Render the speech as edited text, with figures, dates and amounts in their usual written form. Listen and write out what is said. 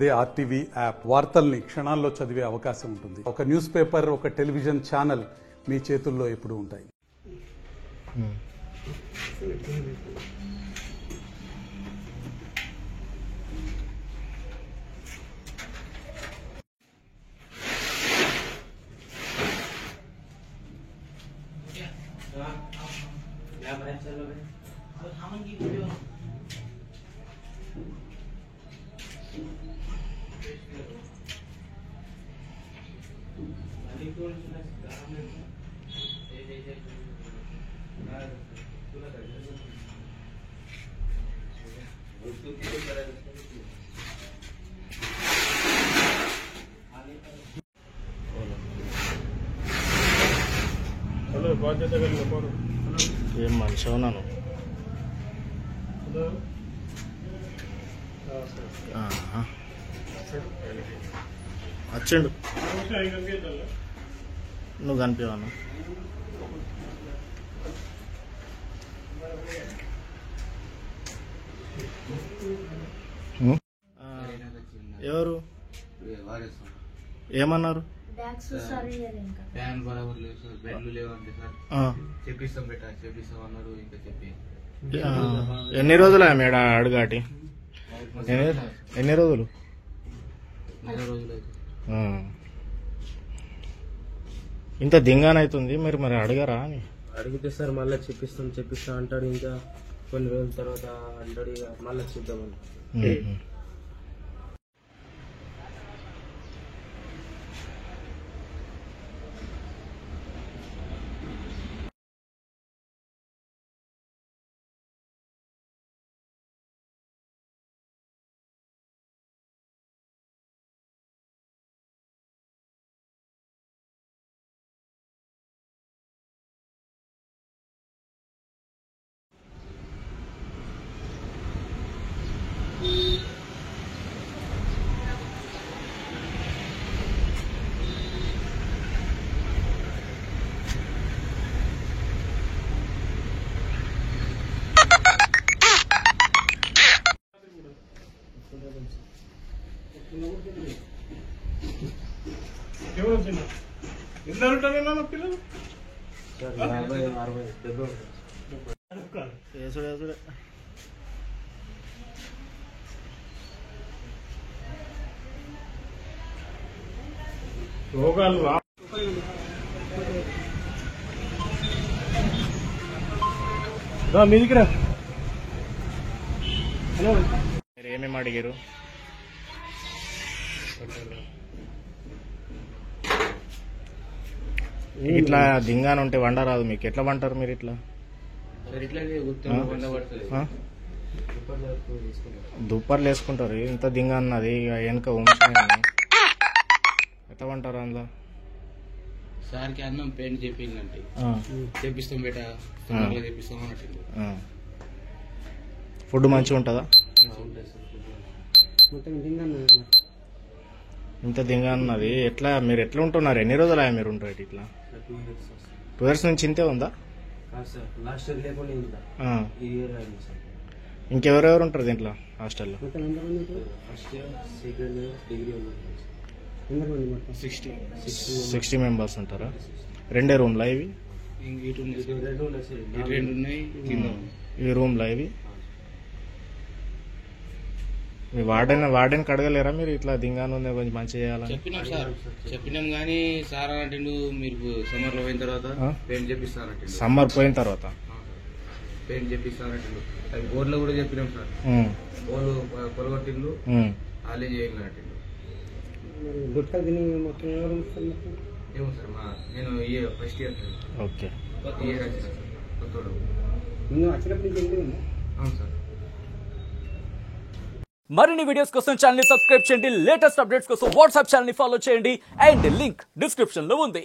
అదే RTV app వార్తల్ని క్షణాల్లో చదివే అవకాశం ఉంటుంది. ఒక న్యూస్ పేపర్, ఒక టెలివిజన్ ఛానల్ మీ చేతుల్లో ఎప్పుడూ ఉంటాయి. ఏం మనిషి ఉన్నాను. వచ్చిండు, నువ్వు కనిపించాను. ఎవరు ఏమన్నారు? ఎన్ని రోజులు మేడ అడుగాటి? ఎన్ని రోజులు? ఇంత దింగానవుతుంది మీరు మరి అడగరా అని? అడిగితే సార్ మళ్ళీ చెప్పిస్తా అంటాడు. ఇంకా కొన్ని రోజుల తర్వాత అంటాడు, ఇక మళ్ళీ చూద్దామని. మీరు ఏమేమి అడిగారు? ఇట్లా దింగాను ఉంటే వండరాదు మీకు? ఎట్లా వంటారు మీరు? ఇట్లా దుప్పర్లు వేసుకుంటారు. ఇంత దింగా అన్నది వెనక ఉంచుకుని ఎట్లా వంటారు అందులో? సార్కి అన్నం పెయింట్ చెప్పిందంటే తెప్పిస్తాం బేట, తెప్పిస్తాం అన్నట్టు. ఫుడ్ మంచిగా ఉంటుందా? ఇంత దింగా అన్నది ఎట్లా మీరు ఎట్లా ఉంటున్నారు? ఎన్ని రోజులు మీరు ఉంటారు ఇట్లా? 2 years నుంచి ఇంతే ఉందా? ఇంకెవరెవరు ఉంటారు దీంట్లో హాస్టల్లో? 60 మెంబర్స్ ఉంటారా? 2 రూమ్లా ఇవి? ఈ రూమ్లా ఇవి? మీ వార్డెన్ అడగలేరా మీరు? ఇట్లా దింగాను ఉంది కొంచెం మంచి చేయాలని చెప్పినాం కానీ సార్ అంటుండు మీరు సమ్మర్ లో పోయిన తర్వాత పెయింట్ చేపిస్తారంట. సమ్మర్ పోయిన తర్వాత పెయింట్ చేపిస్తారంటుండు. అది బోర్డులో కూడా చెప్పినాం సార్. బోర్డు కొలగొట్టిండు, వాళ్ళే చేయాలంటుండు. ఏమో సార్, నేను ఫస్ట్ ఇయర్. ఓకే, ఇయర్ వచ్చిన సార్, కొత్తోడు. అవును సార్. మరిన్ని వీడియోస్ కోసం ఛానల్ ని సబ్స్క్రైబ్ చేయండి. లేటెస్ట్ అప్డేట్స్ కోసం వాట్సాప్ ఛానల్ ని ఫాలో చేయండి. అండ్ లింక్ డిస్క్రిప్షన్ లో ఉంది.